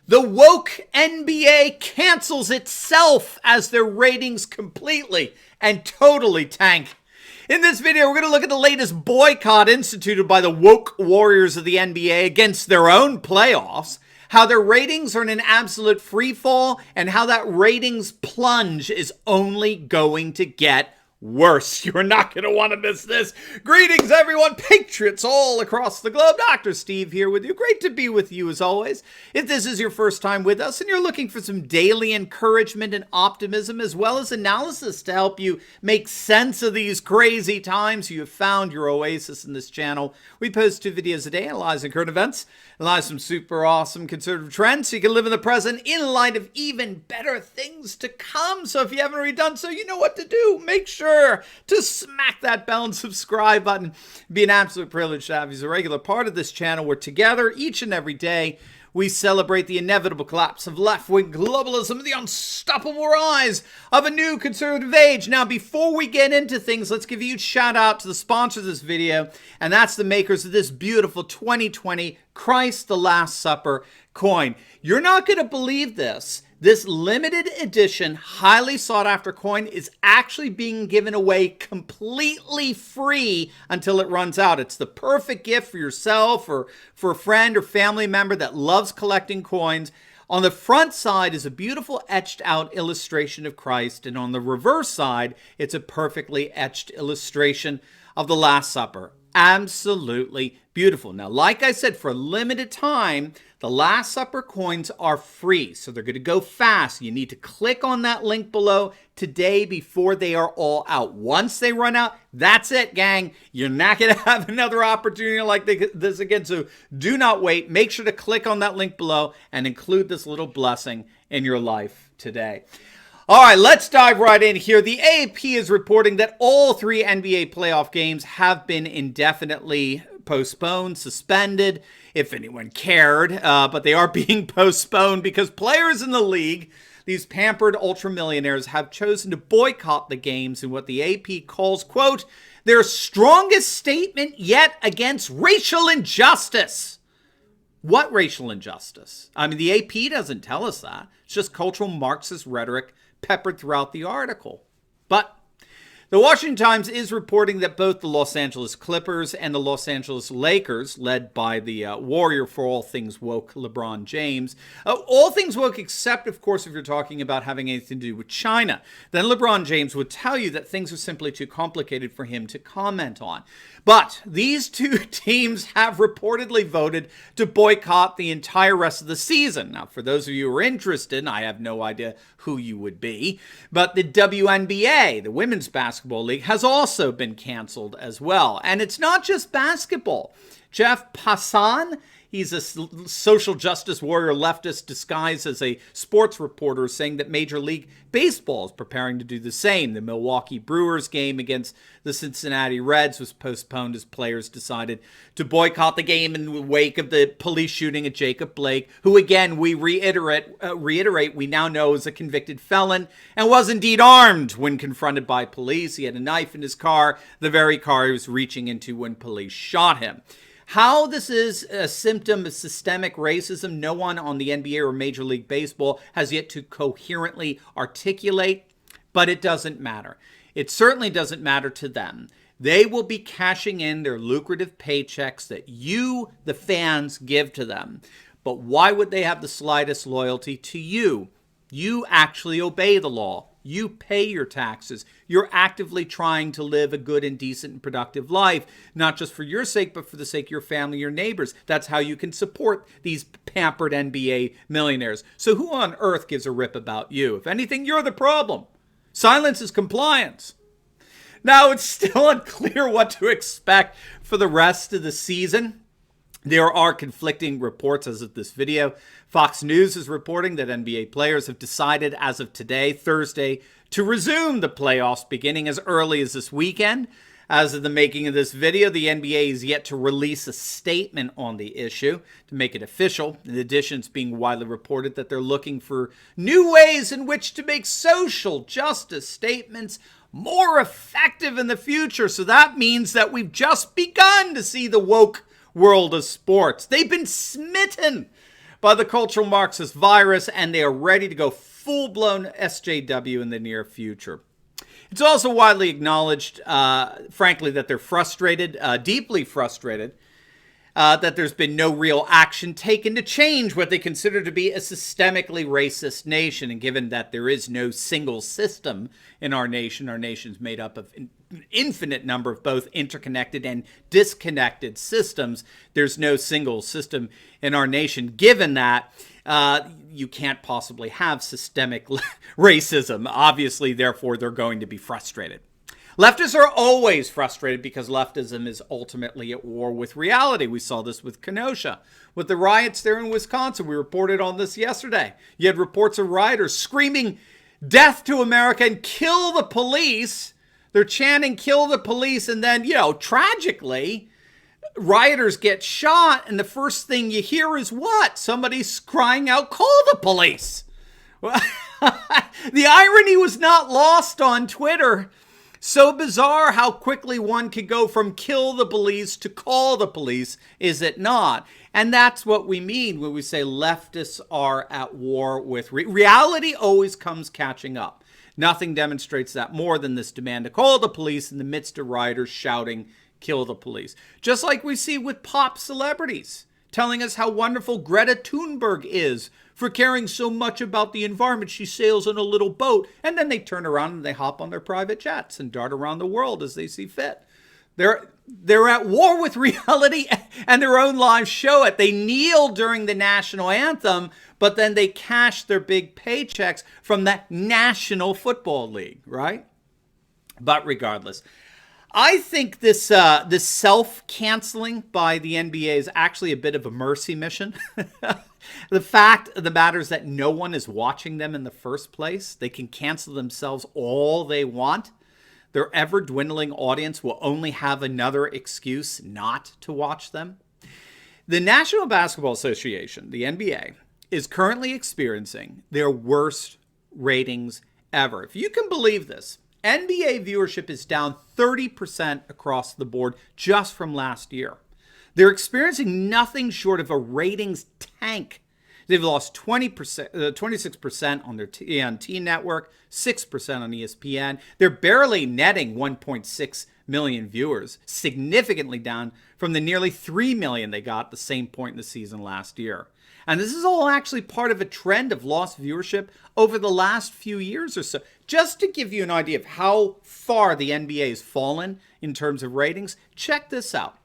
The woke NBA cancels itself as their ratings completely and totally tank. In this video, we're going to look at the latest boycott instituted by the woke warriors of the NBA against their own playoffs, how their ratings are in an absolute free fall, and how that ratings plunge is only going to get worse. You're not going to want to miss this. Greetings, everyone. Patriots all across the globe. Dr. Steve here with you. Great to be with you as always. If this is your first time with us and you're looking for some daily encouragement and optimism as well as analysis to help you make sense of these crazy times, you have found your oasis in this channel. We post 2 videos a day analyzing current events, analyze some super awesome conservative trends so you can live in the present in light of even better things to come. So if you haven't already done so, you know what to do. Make sure to smack that bell and subscribe button. It'd be an absolute privilege to have you as a regular part of this channel. We're together each and every day. We celebrate the inevitable collapse of left-wing globalism and the unstoppable rise of a new conservative age. Now, before we get into things, let's give a huge shout out to the sponsor of this video, and that's the makers of this beautiful 2020 Christ the Last Supper coin. You're not going to believe this. This limited edition, highly sought after coin is actually being given away completely free until it runs out. It's the perfect gift for yourself or for a friend or family member that loves collecting coins. On the front side is a beautiful etched out illustration of Christ, and on the reverse side, it's a perfectly etched illustration of the Last Supper. Absolutely beautiful. Now, like I said, for a limited time, the Last Supper coins are free, so they're going to go fast. You need to click on that link below today before they are all out. Once they run out, that's it, gang. You're not going to have another opportunity like this again, so do not wait. Make sure to click on that link below and include this little blessing in your life today. All right, let's dive right in here. The AP is reporting that all 3 NBA playoff games have been indefinitely postponed, suspended, if anyone cared, but they are being postponed because players in the league, these pampered ultra-millionaires, have chosen to boycott the games in what the AP calls, quote, their strongest statement yet against racial injustice. What racial injustice? I mean, the AP doesn't tell us that. It's just cultural Marxist rhetoric peppered throughout the article. But the Washington Times is reporting that both the Los Angeles Clippers and the Los Angeles Lakers, led by the warrior for all things woke, LeBron James, all things woke except, of course, if you're talking about having anything to do with China, then LeBron James would tell you that things are simply too complicated for him to comment on. But these 2 teams have reportedly voted to boycott the entire rest of the season. Now, for those of you who are interested, and I have no idea who you would be, but the WNBA, the Women's Basketball League, has also been canceled as well. And it's not just basketball. Jeff Passan, he's a social justice warrior leftist disguised as a sports reporter, saying that Major League Baseball is preparing to do the same. The Milwaukee Brewers game against the Cincinnati Reds was postponed as players decided to boycott the game in the wake of the police shooting at Jacob Blake, who, again, we reiterate, we now know is a convicted felon and was indeed armed when confronted by police. He had a knife in his car, the very car he was reaching into when police shot him. How this is a symptom of systemic racism, no one on the NBA or Major League Baseball has yet to coherently articulate, but it doesn't matter. It certainly doesn't matter to them. They will be cashing in their lucrative paychecks that you, the fans, give to them. But why would they have the slightest loyalty to you? You actually obey the law. You pay your taxes. You're actively trying to live a good and decent and productive life, not just for your sake, but for the sake of your family, your neighbors. That's how you can support these pampered NBA millionaires. So who on earth gives a rip about you? If anything, you're the problem. Silence is compliance. Now, it's still unclear what to expect for the rest of the season. There are conflicting reports as of this video. Fox News is reporting that NBA players have decided as of today, Thursday, to resume the playoffs beginning as early as this weekend. As of the making of this video, the NBA is yet to release a statement on the issue to make it official. In addition, it's being widely reported that they're looking for new ways in which to make social justice statements more effective in the future. So that means that we've just begun to see the woke world of sports. They've been smitten by the cultural Marxist virus, and they are ready to go full-blown SJW in the near future. It's also widely acknowledged, frankly, that they're frustrated, deeply frustrated, that there's been no real action taken to change what they consider to be a systemically racist nation. And given that there is no single system in our nation's made up of an infinite number of both interconnected and disconnected systems. There's no single system in our nation. Given that, you can't possibly have systemic racism. Obviously, therefore, they're going to be frustrated. Leftists are always frustrated because leftism is ultimately at war with reality. We saw this with Kenosha, with the riots there in Wisconsin. We reported on this yesterday. You had reports of rioters screaming death to America and kill the police. They're chanting kill the police, and then, tragically, rioters get shot, and the first thing you hear is what? Somebody's crying out, call the police. The irony was not lost on Twitter. So bizarre how quickly one could go from kill the police to call the police, is it not? And that's what we mean when we say leftists are at war with reality. Always comes catching up. Nothing demonstrates that more than this demand to call the police in the midst of rioters shouting, kill the police. Just like we see with pop celebrities telling us how wonderful Greta Thunberg is for caring so much about the environment. She sails in a little boat, and then they turn around and they hop on their private jets and dart around the world as they see fit. They're at war with reality, and their own lives show it. They kneel during the national anthem, but then they cash their big paychecks from the National Football League, right? But regardless, I think this self-canceling by the NBA is actually a bit of a mercy mission. The fact of the matter is that no one is watching them in the first place. They can cancel themselves all they want. Their ever-dwindling audience will only have another excuse not to watch them. The National Basketball Association, the NBA, is currently experiencing their worst ratings ever. If you can believe this, NBA viewership is down 30% across the board just from last year. They're experiencing nothing short of a ratings tank. They've lost 26% on their TNT network, 6% on ESPN. They're barely netting 1.6 million viewers, significantly down from the nearly 3 million they got at the same point in the season last year. And this is all actually part of a trend of lost viewership over the last few years or so. Just to give you an idea of how far the NBA has fallen in terms of ratings, check this out.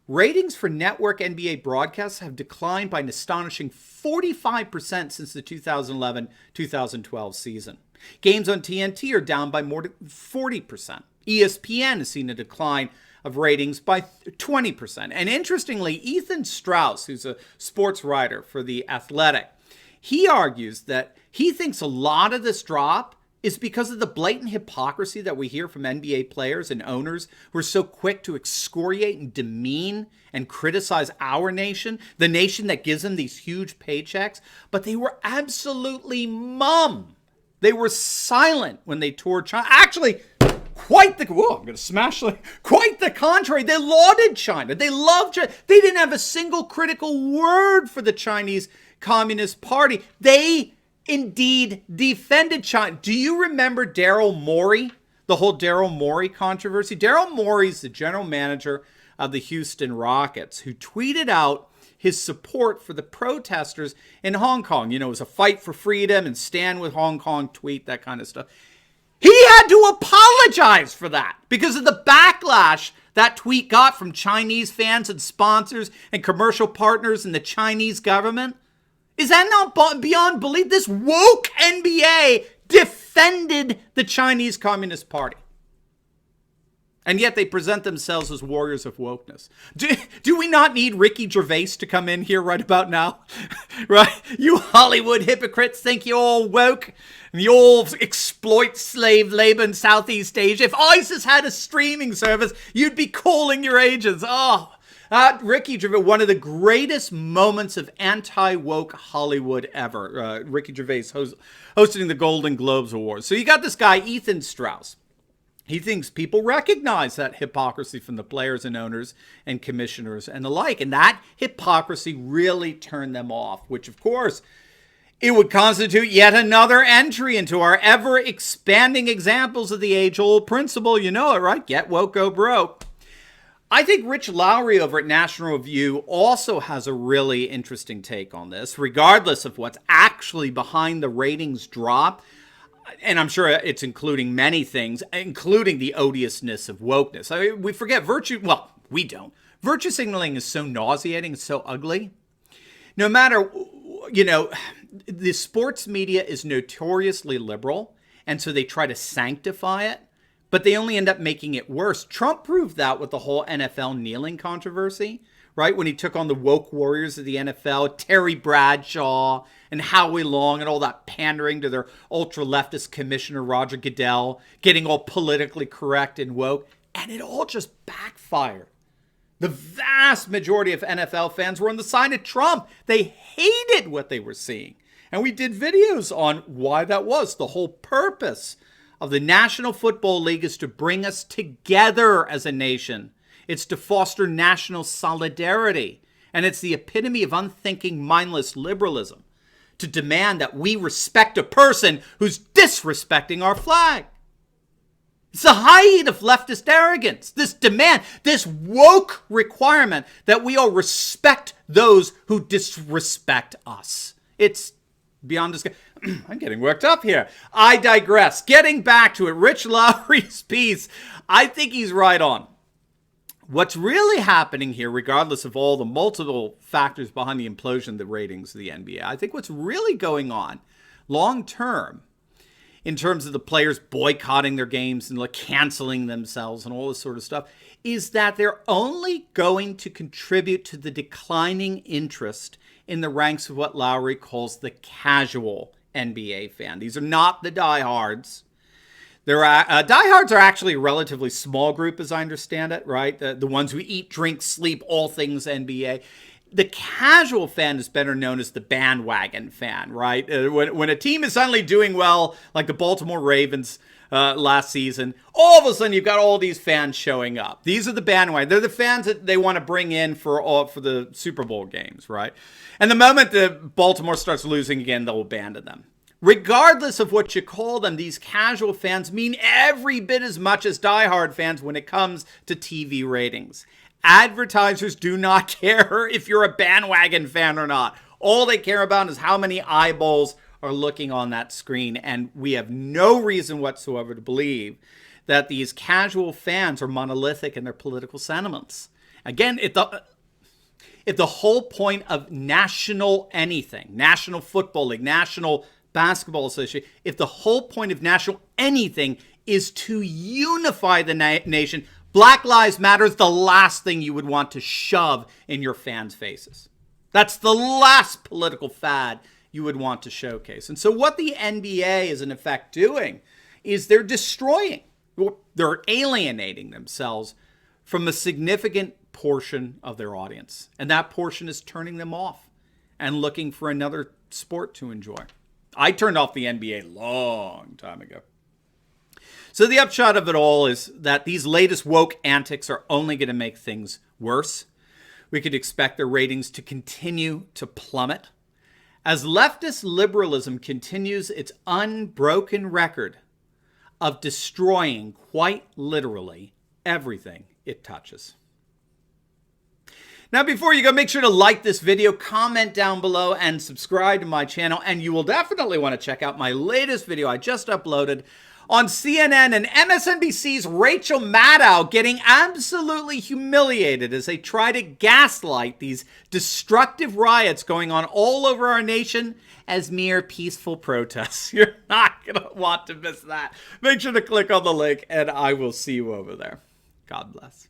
Ratings for network NBA broadcasts have declined by an astonishing 45% since the 2011-2012 season. Games on TNT are down by more than 40%. ESPN has seen a decline of ratings by 20%. And interestingly, Ethan Strauss, who's a sports writer for The Athletic, he argues that he thinks a lot of this drop is because of the blatant hypocrisy that we hear from NBA players and owners who are so quick to excoriate and demean and criticize our nation, the nation that gives them these huge paychecks. But they were absolutely mum. They were silent when they toured China. Actually, quite the contrary. They lauded China. They loved China. They didn't have a single critical word for the Chinese Communist Party. They indeed defended China. Do you remember Daryl Morey? The whole Daryl Morey controversy? Daryl Morey's the general manager of the Houston Rockets, who tweeted out his support for the protesters in Hong Kong. It was a fight for freedom and stand with Hong Kong tweet, that kind of stuff. He had to apologize for that because of the backlash that tweet got from Chinese fans and sponsors and commercial partners in the Chinese government. Is that not beyond belief? This woke NBA defended the Chinese Communist Party. And yet they present themselves as warriors of wokeness. Do we not need Ricky Gervais to come in here right about now? Right? You Hollywood hypocrites think you're all woke and you all exploit slave labor in Southeast Asia. If ISIS had a streaming service, you'd be calling your agents. Ricky Gervais, one of the greatest moments of anti-woke Hollywood ever. Ricky Gervais hosting the Golden Globes Awards. So you got this guy, Ethan Strauss. He thinks people recognize that hypocrisy from the players and owners and commissioners and the like. And that hypocrisy really turned them off, which, of course, it would constitute yet another entry into our ever-expanding examples of the age-old principle. You know it, right? Get woke, go broke. I think Rich Lowry over at National Review also has a really interesting take on this, regardless of what's actually behind the ratings drop. And I'm sure it's including many things, including the odiousness of wokeness. I mean, we forget we don't. Virtue signaling is so nauseating, it's so ugly. No matter, the sports media is notoriously liberal, and so they try to sanctify it, but they only end up making it worse. Trump proved that with the whole NFL kneeling controversy, right? When he took on the woke warriors of the NFL, Terry Bradshaw and Howie Long and all that pandering to their ultra-leftist commissioner, Roger Goodell, getting all politically correct and woke, and it all just backfired. The vast majority of NFL fans were on the side of Trump. They hated what they were seeing. And we did videos on why that was. The whole purpose of the National Football League is to bring us together as a nation. It's to foster national solidarity. And it's the epitome of unthinking, mindless liberalism to demand that we respect a person who's disrespecting our flag. It's the height of leftist arrogance, this demand, this woke requirement that we all respect those who disrespect us. It's beyond discussion. I'm getting worked up here. I digress. Getting back to it, Rich Lowry's piece, I think he's right on. What's really happening here, regardless of all the multiple factors behind the implosion of the ratings of the NBA, I think what's really going on long term, in terms of the players boycotting their games and like canceling themselves and all this sort of stuff, is that they're only going to contribute to the declining interest in the ranks of what Lowry calls the casual NBA fan. These are not the diehards. Diehards are actually a relatively small group, as I understand it, right? The ones who eat, drink, sleep, all things NBA. The casual fan is better known as the bandwagon fan, right? When a team is suddenly doing well, like the Baltimore Ravens last season, all of a sudden you've got all these fans showing up. These are the bandwagon. They're the fans that they want to bring in for the Super Bowl games, right? And the moment that Baltimore starts losing again, they'll abandon them. Regardless of what you call them, these casual fans mean every bit as much as diehard fans when it comes to TV ratings. Advertisers do not care if you're a bandwagon fan or not. All they care about is how many eyeballs are looking on that screen. And we have no reason whatsoever to believe that these casual fans are monolithic in their political sentiments. Again, if the whole point of national anything, National Football League, National Basketball Association, if the whole point of national anything is to unify the nation, Black Lives Matter is the last thing you would want to shove in your fans' faces. That's the last political fad you would want to showcase. And so what the NBA is in effect doing is they're destroying, they're alienating themselves from a significant portion of their audience. And that portion is turning them off and looking for another sport to enjoy. I turned off the NBA a long time ago. So the upshot of it all is that these latest woke antics are only going to make things worse. We could expect their ratings to continue to plummet as leftist liberalism continues its unbroken record of destroying, quite literally, everything it touches. Now, before you go, make sure to like this video, comment down below, and subscribe to my channel. And you will definitely want to check out my latest video I just uploaded on CNN and MSNBC's Rachel Maddow getting absolutely humiliated as they try to gaslight these destructive riots going on all over our nation as mere peaceful protests. You're not going to want to miss that. Make sure to click on the link, and I will see you over there. God bless.